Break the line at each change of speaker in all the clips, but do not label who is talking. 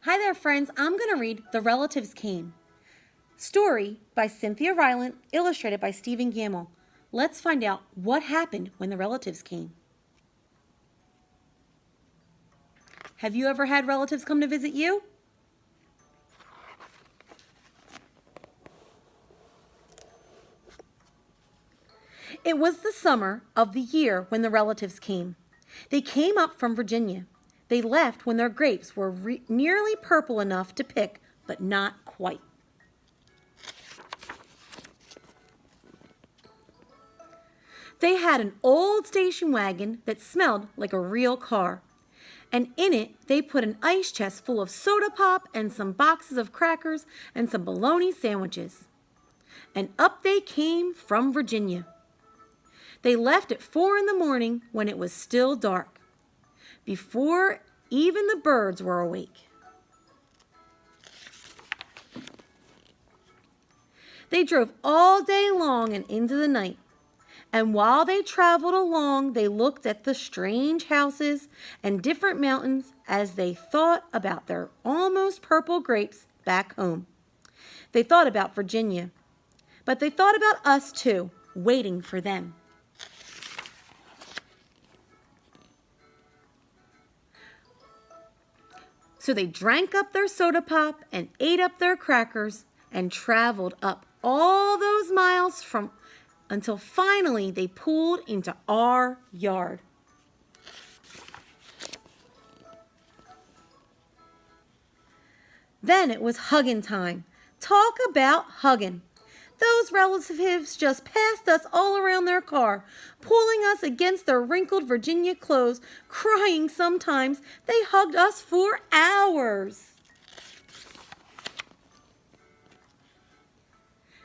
Hi there, friends. I'm going to read The Relatives Came. Story by Cynthia Rylant, illustrated by Stephen Gammell. Let's find out what happened when the relatives came. Have you ever had relatives come to visit you? It was the summer of the year when the relatives came. They came up from Virginia. They left when their grapes were nearly purple enough to pick, but not quite. They had an old station wagon that smelled like a real car. And in it, they put an ice chest full of soda pop and some boxes of crackers and some bologna sandwiches. And up they came from Virginia. They left at 4 in the morning when it was still dark, before even the birds were awake. They drove all day long and into the night. And while they traveled along, they looked at the strange houses and different mountains as they thought about their almost purple grapes back home. They thought about Virginia, but they thought about us too, waiting for them. So they drank up their soda pop and ate up their crackers and traveled up all those miles until finally they pulled into our yard. Then it was hugging time. Talk about hugging. Those relatives just passed us all around their car, pulling us against their wrinkled Virginia clothes, crying sometimes. They hugged us for hours.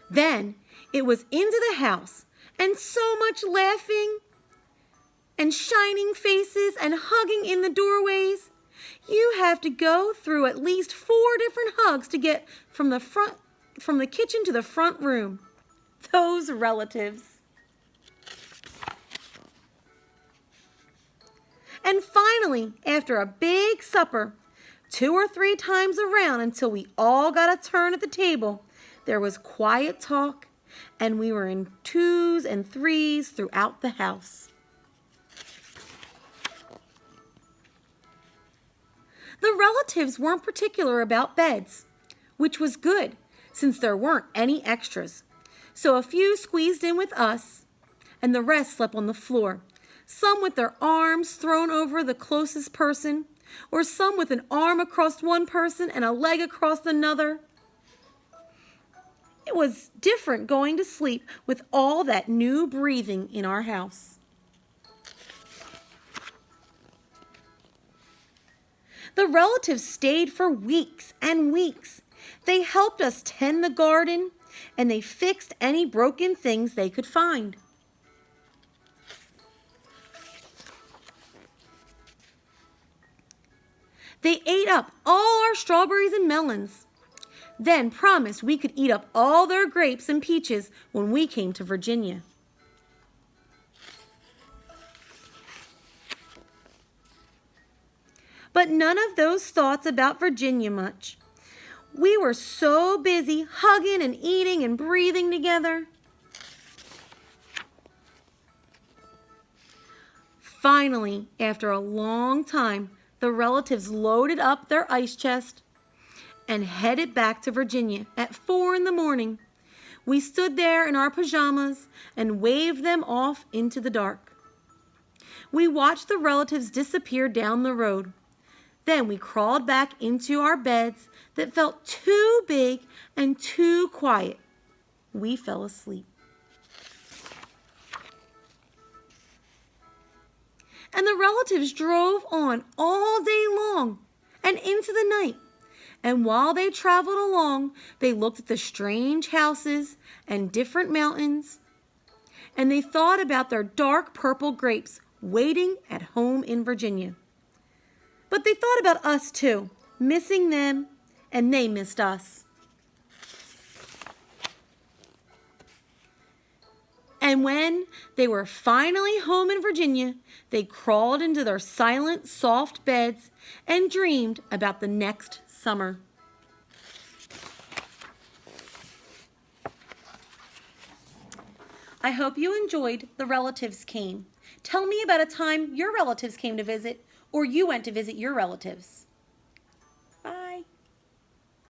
Then it was into the house, and so much laughing and shining faces and hugging in the doorways. You have to go through at least 4 different hugs to get from the kitchen to the front room. Those relatives. And finally, after a big supper, 2 or 3 times around until we all got a turn at the table, there was quiet talk, and we were in 2s and 3s throughout the house. The relatives weren't particular about beds, which was good since there weren't any extras. So a few squeezed in with us, and the rest slept on the floor, some with their arms thrown over the closest person, or some with an arm across one person and a leg across another. It was different going to sleep with all that new breathing in our house. The relatives stayed for weeks and weeks. They helped us tend the garden, and they fixed any broken things they could find. They ate up all our strawberries and melons, then promised we could eat up all their grapes and peaches when we came to Virginia. But none of those thoughts about Virginia much. We were so busy hugging and eating and breathing together. Finally, after a long time, the relatives loaded up their ice chest and headed back to Virginia at 4 in the morning. We stood there in our pajamas and waved them off into the dark. We watched the relatives disappear down the road. Then we crawled back into our beds that felt too big and too quiet. We fell asleep. And the relatives drove on all day long and into the night. And while they traveled along, they looked at the strange houses and different mountains, and they thought about their dark purple grapes waiting at home in Virginia. But they thought about us too, missing them, and they missed us. And when they were finally home in Virginia, they crawled into their silent, soft beds and dreamed about the next summer. I hope you enjoyed The Relatives Came. Tell me about a time your relatives came to visit or you went to visit your relatives.